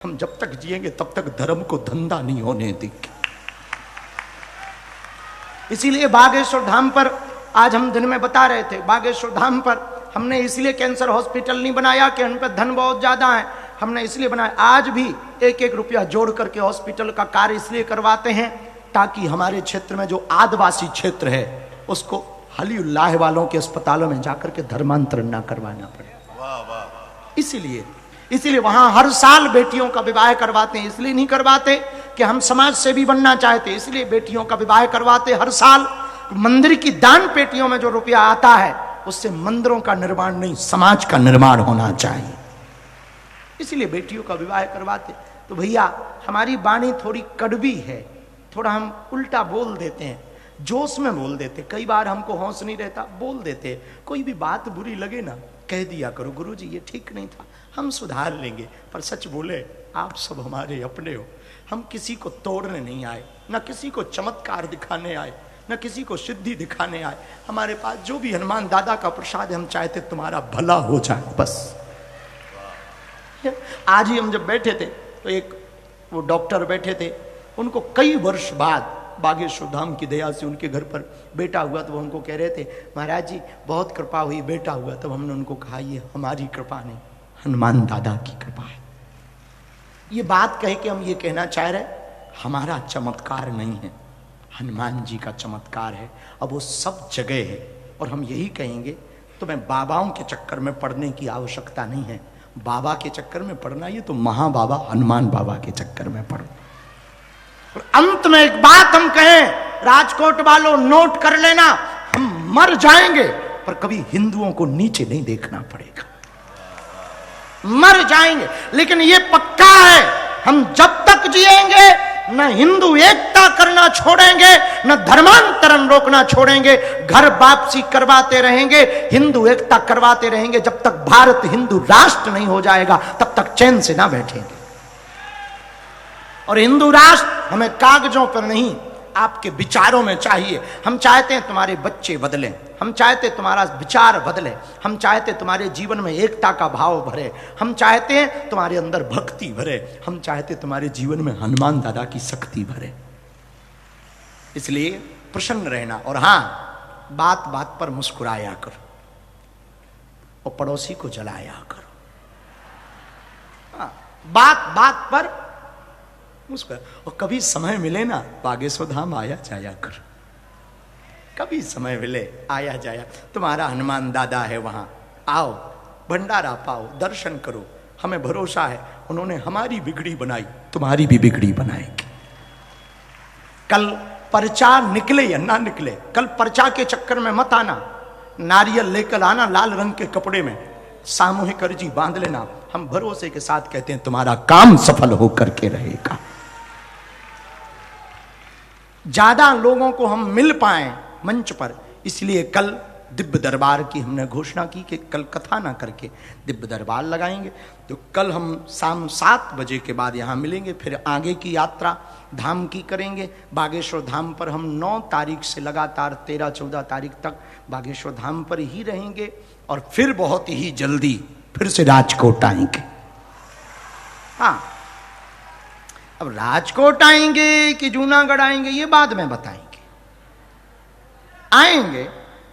हम जब तक जिएंगे तब तक धर्म को धंधा नहीं होने देंगे। इसीलिए बागेश्वर धाम पर आज हम दिन में बता रहे थे, बागेश्वर धाम पर हमने इसलिए कैंसर हॉस्पिटल नहीं बनाया कि उन पर धन बहुत ज्यादा है, हमने इसलिए बनाया। आज भी एक एक रुपया जोड़ करके हॉस्पिटल का कार्य इसलिए करवाते हैं ताकि हमारे क्षेत्र में जो आदिवासी क्षेत्र है उसको हलीउल्लाह वालों के अस्पतालों में जाकर के धर्मांतरण ना करवाना पड़े। इसीलिए वहां हर साल बेटियों का विवाह करवाते हैं। इसलिए नहीं करवाते कि हम समाज सेवी बनना चाहते, इसलिए बेटियों का विवाह करवाते हर साल। मंदिर की दान पेटियों में जो रुपया आता है उससे मंदिरों का निर्माण नहीं, समाज का निर्माण होना चाहिए। इसलिए बेटियों का विवाह करवाते। तो भैया हमारी वाणी थोड़ी कड़वी है, थोड़ा हम उल्टा बोल देते हैं, जोश में बोल देते। कई बार हमको होश नहीं रहता, बोल देते। कोई भी बात बुरी लगे ना, कह दिया करो गुरुजी ये ठीक नहीं था, हम सुधार लेंगे। पर सच बोले, आप सब हमारे अपने हो। हम किसी को तोड़ने नहीं आए, ना किसी को चमत्कार दिखाने आए, ना किसी को सिद्धि दिखाने आए। हमारे पास जो भी हनुमान दादा का प्रसाद है, हम चाहते तुम्हारा भला हो जाए बस। आज ही हम जब बैठे थे तो एक वो डॉक्टर बैठे थे, उनको कई वर्ष बाद बागेश्वर धाम की दया से उनके घर पर बेटा हुआ। तो वो हमको कह रहे थे, महाराज जी बहुत कृपा हुई, बेटा हुआ। तब हमने उनको कहा ये हमारी कृपा नहीं, हनुमान दादा की कृपा है। ये बात कह के हम ये कहना चाह रहे, हमारा चमत्कार नहीं है, हनुमान जी का चमत्कार है। अब वो सब जगह है और हम यही कहेंगे, तुम्हें बाबाओं के चक्कर में पड़ने की आवश्यकता नहीं है। बाबा के चक्कर में पड़ना, ये तो महाबाबा हनुमान बाबा के चक्कर में पड़ो। और अंत में एक बात हम कहें, राजकोट वालों नोट कर लेना, हम मर जाएंगे पर कभी हिंदुओं को नीचे नहीं देखना पड़ेगा। मर जाएंगे लेकिन ये पक्का है, हम जब तक जिएंगे न हिंदू एकता करना छोड़ेंगे, न धर्मांतरण रोकना छोड़ेंगे। घर वापसी करवाते रहेंगे, हिंदू एकता करवाते रहेंगे। जब तक भारत हिंदू राष्ट्र नहीं हो जाएगा तब तक चैन से ना बैठेंगे। और हिंदू राष्ट्र हमें कागजों पर नहीं, आपके विचारों में चाहिए। हम चाहते हैं तुम्हारे बच्चे बदलें, हम चाहते हैं तुम्हारा विचार बदले, हम चाहते हैं तुम्हारे जीवन में एकता का भाव भरे, हम चाहते हैं तुम्हारे अंदर भक्ति भरे, हम चाहते हैं तुम्हारे जीवन में हनुमान दादा की शक्ति भरे। इसलिए प्रसन्न रहना। और हां, बात बात पर मुस्कुराया करो और पड़ोसी को जलाया करो। हाँ, बात बात पर मुस्कुरा। और कभी समय मिले ना, बागेश्वर धाम आया जाया करो। कभी समय मिले आया जाया, तुम्हारा हनुमान दादा है वहां, आओ भंडारा पाओ, दर्शन करो। हमें भरोसा है उन्होंने हमारी बिगड़ी बनाई, तुम्हारी भी बिगड़ी बनाएगी। कल पर्चा निकले या ना निकले, कल पर्चा के चक्कर में मत आना। नारियल लेकर आना लाल रंग के कपड़े में, सामूहिक अर्जी बांध लेना। हम भरोसे के साथ कहते हैं तुम्हारा काम सफल होकर के रहेगा। ज्यादा लोगों को हम मिल पाए मंच पर, इसलिए कल दिव्य दरबार की हमने घोषणा की कि कल कथा ना करके दिव्य दरबार लगाएंगे। तो कल हम शाम 7 बजे के बाद यहाँ मिलेंगे, फिर आगे की यात्रा धाम की करेंगे। बागेश्वर धाम पर हम 9 तारीख से लगातार 13-14 तारीख तक बागेश्वर धाम पर ही रहेंगे और फिर बहुत ही जल्दी फिर से राजकोट आएंगे। हाँ, अब राजकोट आएंगे कि जूनागढ़ आएंगे ये बाद में बताएंगे। आएंगे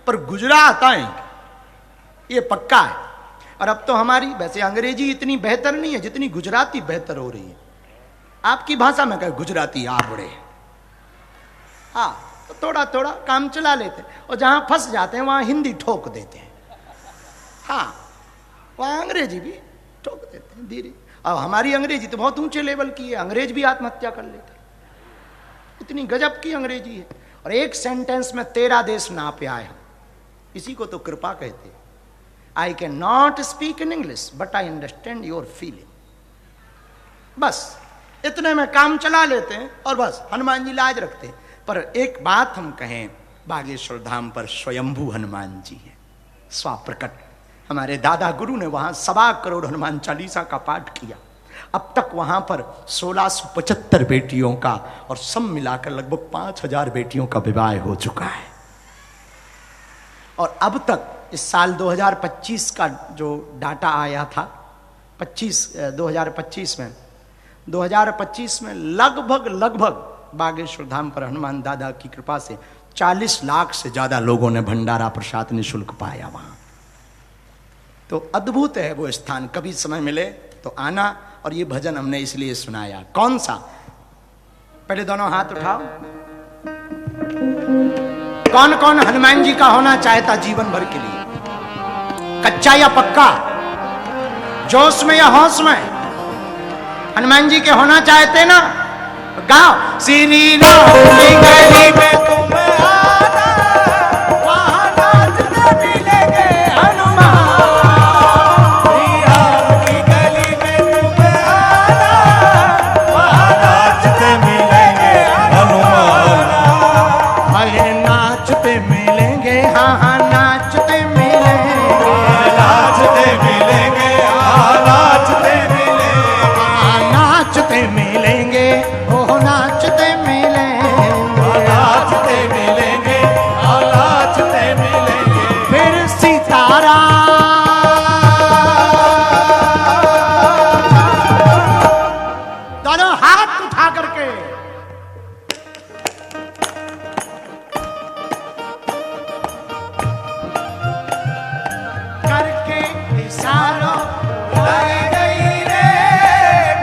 पर गुजरात आएंगे, ये पक्का है। और अब तो हमारी वैसे अंग्रेजी इतनी बेहतर नहीं है जितनी गुजराती बेहतर हो रही है। आपकी भाषा में कहे गुजराती आ बड़े, हाँ, तो थोड़ा थोड़ा काम चला लेते हैं। और जहां फंस जाते हैं वहां हिंदी ठोक देते हैं। हाँ, वहां अंग्रेजी भी ठोक देते हैं धीरे। अब हमारी अंग्रेजी तो बहुत ऊंचे लेवल की है, अंग्रेज भी आत्महत्या कर लेते, इतनी गजब की अंग्रेजी है। और एक सेंटेंस में 13 देश नापे आए हम, इसी को तो कृपा कहते हैं। I can not speak in English but I understand your feeling. बस इतने में काम चला लेते हैं और बस हनुमान जी लाज रखते हैं। पर एक बात हम कहें, बागेश्वर धाम पर स्वयंभू हनुमान जी है, स्वाप्रकट। हमारे दादा गुरु ने वहां 1.25 करोड़ हनुमान चालीसा का पाठ किया। अब तक वहां पर 1675 बेटियों का और सब मिलाकर लगभग 5000 बेटियों का विवाह हो चुका है। और अब तक इस साल 2025 का जो डाटा आया था, 2025 में 2025 में लगभग बागेश्वर धाम पर हनुमान दादा की कृपा से 40 लाख से ज्यादा लोगों ने भंडारा प्रसाद निःशुल्क पाया वहां। तो अद्भुत है वो स्थान, कभी समय मिले तो आना। और ये भजन हमने इसलिए सुनाया। कौन सा? पहले दोनों हाथ उठाओ। कौन कौन हनुमान जी का होना चाहता जीवन भर के लिए? कच्चा या पक्का? जोश में या होश में? हनुमान जी के होना चाहते ना? गाओ। श्री राम की गली में तुम आना, वहां नाचते मिलेंगे हनुमान। श्री राम की गली में तुम आना, वहां नाचते मिलेंगे हनुमान। अरे नाचते मिलेंगे, हाँ हाँ नाचते मिलेंगे, नाचते मिलेंगे, हाँ नाचते मिलेंगे, हाँ नाचते मिलेंगे, ओ नाचते मिलेंगे, नाचते मिलेंगे, हाँ नाचते मिलेंगे। फिर सीताराम दोनों हाथ उठा करके करके इशारों बुलाए गई रे,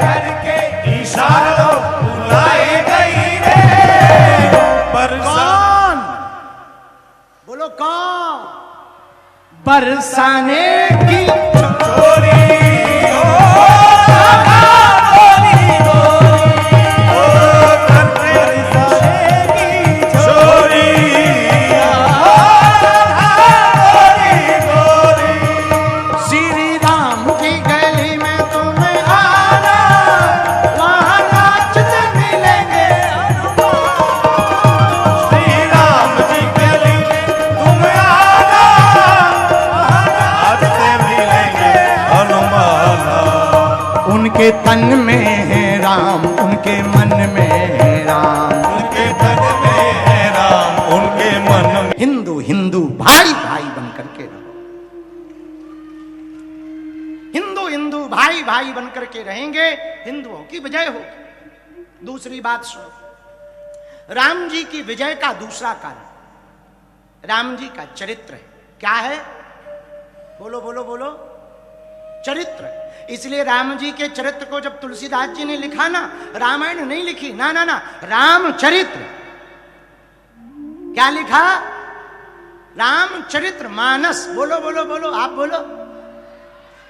करके इशारों बुलाए गई रे। पर कौन? बोलो कौन? बरसाने की चोरी उनके तन में है राम, उनके मन में है राम, उनके तन में है राम, उनके मन में। हिंदू हिंदू भाई भाई बन करके रहो। हिंदू हिंदू भाई भाई बन करके रहेंगे, हिंदुओं की विजय होगी। दूसरी बात सुनो, राम जी की विजय का दूसरा कारण राम जी का चरित्र है। क्या है? बोलो बोलो बोलो। चरित्र। इसलिए राम जी के चरित्र को जब तुलसीदास जी ने लिखा ना, रामायण नहीं लिखी, ना ना ना, रामचरित्र। क्या लिखा? रामचरित्र मानस। बोलो बोलो बोलो, आप बोलो।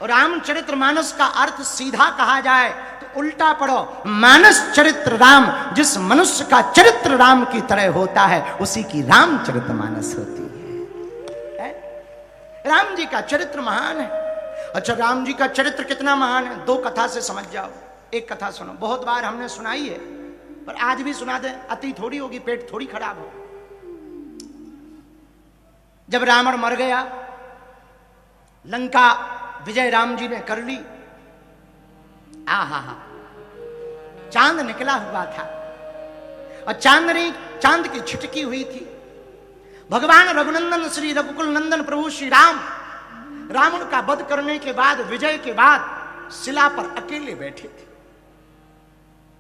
और रामचरित्र मानस का अर्थ सीधा कहा जाए तो उल्टा पढ़ो, मानस चरित्र राम। जिस मनुष्य का चरित्र राम की तरह होता है उसी की रामचरित्र मानस होती है। राम जी का चरित्र महान है। अच्छा, राम जी का चरित्र कितना महान है? दो कथा से समझ जाओ। एक कथा सुनो, बहुत बार हमने सुनाई है पर आज भी सुना दे, अति थोड़ी होगी, पेट थोड़ी खराब हो। जब रावण मर गया, लंका विजय राम जी ने कर ली। आहा हा, चांद निकला हुआ था और चांद की छिटकी हुई थी। भगवान रघुनंदन श्री रघुकुल नंदन प्रभु श्री राम रावण का वध करने के बाद, विजय के बाद शिला पर अकेले बैठे थे।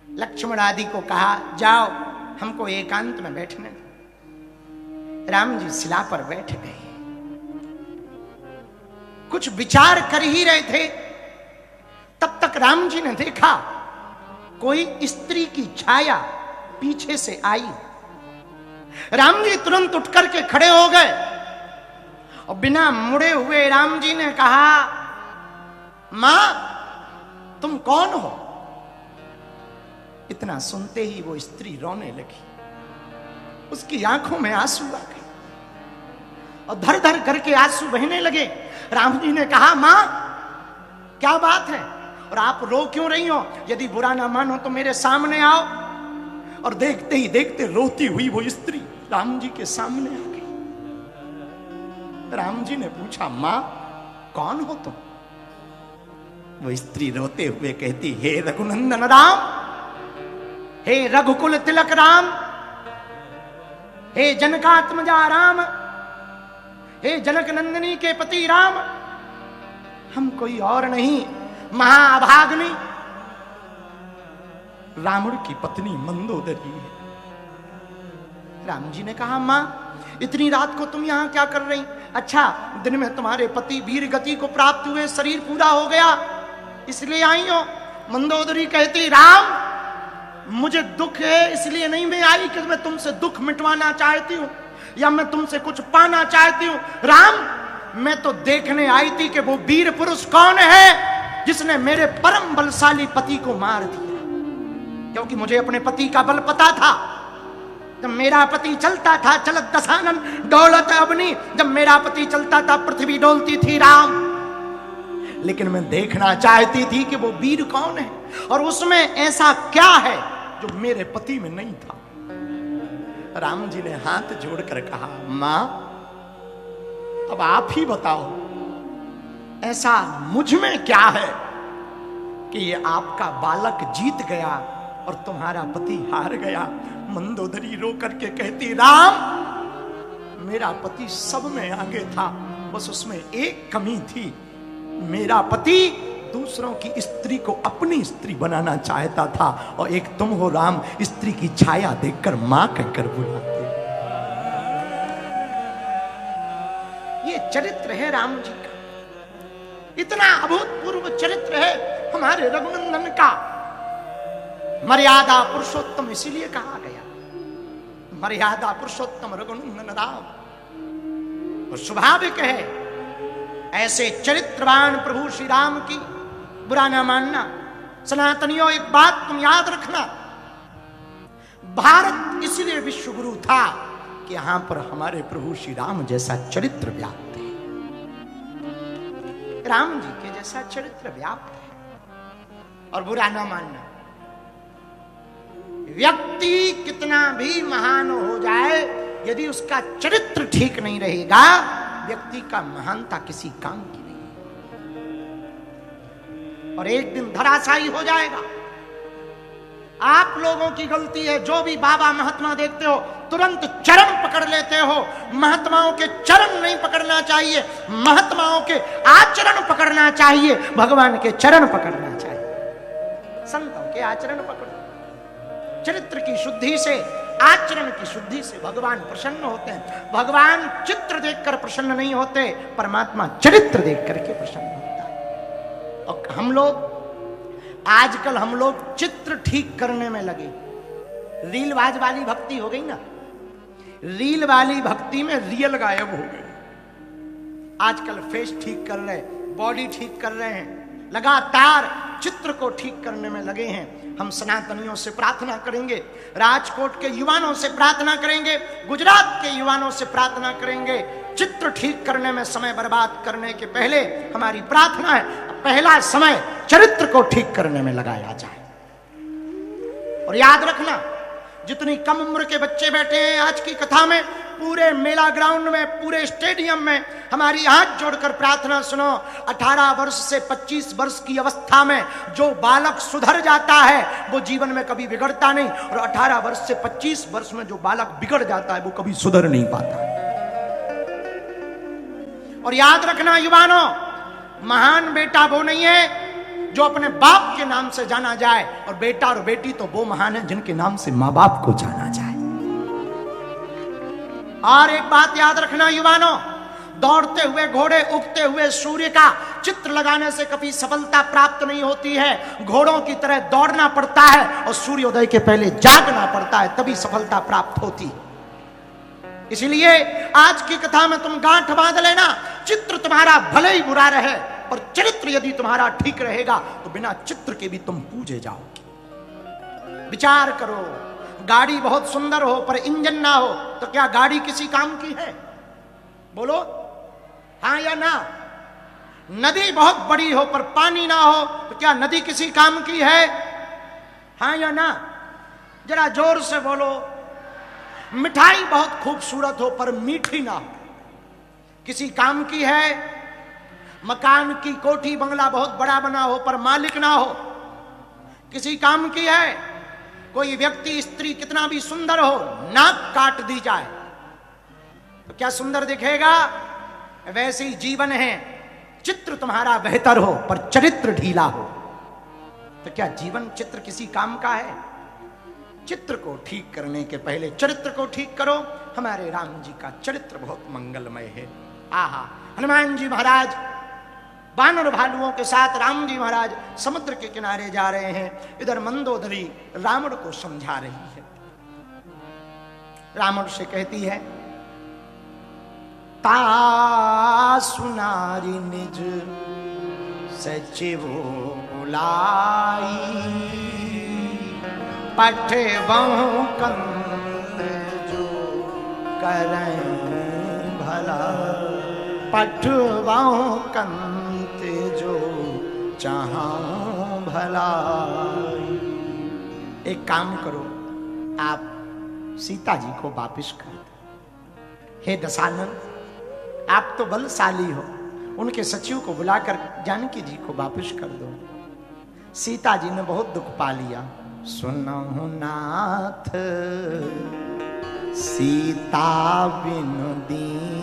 लक्ष्मण आदि को कहा, जाओ हमको एकांत में बैठने दो। राम जी शिला पर बैठ गए। कुछ विचार कर ही रहे थे, तब तक राम जी ने देखा कोई स्त्री की छाया पीछे से आई। राम जी तुरंत उठ करके खड़े हो गए और बिना मुड़े हुए राम जी ने कहा, मां तुम कौन हो? इतना सुनते ही वो स्त्री रोने लगी। उसकी आंखों में आंसू आ गए और धर धर करके आंसू बहने लगे। राम जी ने कहा, मां क्या बात है और आप रो क्यों रही हो? यदि बुरा ना मानो तो मेरे सामने आओ। और देखते ही देखते रोती हुई वो स्त्री राम जी के सामने आ गई। राम जी ने पूछा, मां कौन हो तुम? वो स्त्री रोते हुए कहती, हे रघुनंदन राम, हे रघुकुल तिलक राम, हे जनकात्मजा राम, हे जनक नंदिनी के पति राम, हम कोई और नहीं, महाअभाग्नि रावण की पत्नी मंदोदरी है। राम जी ने कहा, मां इतनी रात को तुम यहां क्या कर रही? अच्छा, दिन में तुम्हारे पति वीर गति को प्राप्त हुए, शरीर पूरा हो गया, इसलिए आई हो? मंदोदरी कहती, राम मुझे दुख है, इसलिए नहीं मैं आई कि मैं तुमसे दुख मिटवाना चाहती हूं या मैं तुमसे कुछ पाना चाहती हूं। राम मैं तो देखने आई थी कि वो वीर पुरुष कौन है जिसने मेरे परम बलशाली पति को मार दिया, क्योंकि मुझे अपने पति का बल पता था। जब मेरा पति चलता था चलत दशानन दौलत अबनी, जब मेरा पति चलता था पृथ्वी डोलती थी राम। लेकिन मैं देखना चाहती थी कि वो वीर कौन है और उसमें ऐसा क्या है जो मेरे पति में नहीं था। राम जी ने हाथ जोड़कर कहा, मां अब आप ही बताओ, ऐसा मुझ में क्या है कि ये आपका बालक जीत गया और तुम्हारा पति हार गया? मंदोदरी रो करके कहती, राम मेरा पति सब में आगे था, बस उसमें एक कमी थी, मेरा पति दूसरों की स्त्री को अपनी स्त्री बनाना चाहता था और एक तुम हो राम, स्त्री की छाया देखकर मां कहकर बुलाते। ये चरित्र है राम जी का, इतना अभूतपूर्व चरित्र है हमारे रघुनंदन का। मर्यादा पुरुषोत्तम इसीलिए कहा गया, मर्यादा पुरुषोत्तम रघुनंदन राम। और स्वाभाविक है ऐसे चरित्रवान प्रभु श्री राम की बुरा ना मानना। सनातनियों एक बात तुम याद रखना, भारत इसलिए विश्व गुरु था कि यहां पर हमारे प्रभु श्री राम जैसा चरित्र व्याप्त है, राम जी के जैसा चरित्र व्याप्त है। और बुरा ना मानना, व्यक्ति कितना भी महान हो जाए, यदि उसका चरित्र ठीक नहीं रहेगा, व्यक्ति का महानता किसी काम की नहीं और एक दिन धराशायी हो जाएगा। आप लोगों की गलती है, जो भी बाबा महात्मा देखते हो तुरंत चरण पकड़ लेते हो। महात्माओं के चरण नहीं पकड़ना चाहिए, महात्माओं के आचरण पकड़ना चाहिए, भगवान के चरण पकड़ना चाहिए। संतों के आचरण पकड़ो, चरित्र की शुद्धि से, आचरण की शुद्धि से भगवान प्रसन्न होते हैं। भगवान चित्र देखकर प्रसन्न नहीं होते, परमात्मा चरित्र देख करके प्रसन्न होता है। और हम लोग आजकल चित्र ठीक करने में लगे। रीलबाज वाली भक्ति हो गई ना, रील वाली भक्ति में रियल गायब हो गए। आजकल फेस ठीक कर रहे, बॉडी ठीक कर रहे हैं, लगातार चित्र को ठीक करने में लगे हैं। हम सनातनियों से प्रार्थना करेंगे, राजकोट के युवाओं से प्रार्थना करेंगे, गुजरात के युवाओं से प्रार्थना करेंगे, चित्र ठीक करने में समय बर्बाद करने के पहले हमारी प्रार्थना है पहला समय चरित्र को ठीक करने में लगाया जाए। और याद रखना, जितनी कम उम्र के बच्चे बैठे हैं आज की कथा में, पूरे मेला ग्राउंड में, पूरे स्टेडियम में हमारी हाथ जोड़कर प्रार्थना सुनो। 18 वर्ष से 25 वर्ष की अवस्था में जो बालक सुधर जाता है वो जीवन में कभी बिगड़ता नहीं, और 18 वर्ष से 25 वर्ष में जो बालक बिगड़ जाता है वो कभी सुधर नहीं पाता। और याद रखना युवानों, महान बेटा वो नहीं है जो अपने बाप के नाम से जाना जाए, और बेटा और बेटी तो वो महान है जिनके नाम से मां बाप को जाना जाए। और एक बात याद रखना युवानों, दौड़ते हुए घोड़े, उगते हुए सूर्य का चित्र लगाने से कभी सफलता प्राप्त नहीं होती है। घोड़ों की तरह दौड़ना पड़ता है और सूर्योदय के पहले जागना पड़ता है, तभी सफलता प्राप्त होती। इसलिए आज की कथा में तुम गांठ बांध लेना, चित्र तुम्हारा भले ही बुरा रहे और चरित्र यदि तुम्हारा ठीक रहेगा तो बिना चित्र के भी तुम पूजे जाओगे। विचार करो, गाड़ी बहुत सुंदर हो पर इंजन ना हो तो क्या गाड़ी किसी काम की है? बोलो हाँ या ना। नदी बहुत बड़ी हो पर पानी ना हो तो क्या नदी किसी काम की है? हाँ या ना। जरा जोर से बोलो। मिठाई बहुत खूबसूरत हो पर मीठी ना हो, किसी काम की है? मकान की कोठी बंगला बहुत बड़ा बना हो पर मालिक ना हो, किसी काम की है? कोई व्यक्ति, स्त्री कितना भी सुंदर हो, नाक काट दी जाए तो क्या सुंदर दिखेगा? वैसे ही जीवन है, चित्र तुम्हारा बेहतर हो पर चरित्र ढीला हो तो क्या जीवन चित्र किसी काम का है? चित्र को ठीक करने के पहले चरित्र को ठीक करो। हमारे राम जी का चरित्र बहुत मंगलमय है। आहा, हनुमान जी महाराज बानर भालुओं के साथ राम जी महाराज समुद्र के किनारे जा रहे हैं। इधर मंदोदरी रावण को समझा रही है। रावण से कहती है, ता सुनारी निज सचिव बुलाई, पठे बहु कंत जो करें भला, पठवाओ कंत जो चाहाँ भला। एक काम करो, आप सीता जी को वापिस कर दो। हे दशानन, आप तो बलशाली हो, उनके सचिव को बुलाकर जानकी जी को वापिस कर दो। सीता जी ने बहुत दुख पा लिया। सुनहु नाथ सीता बिनु दीन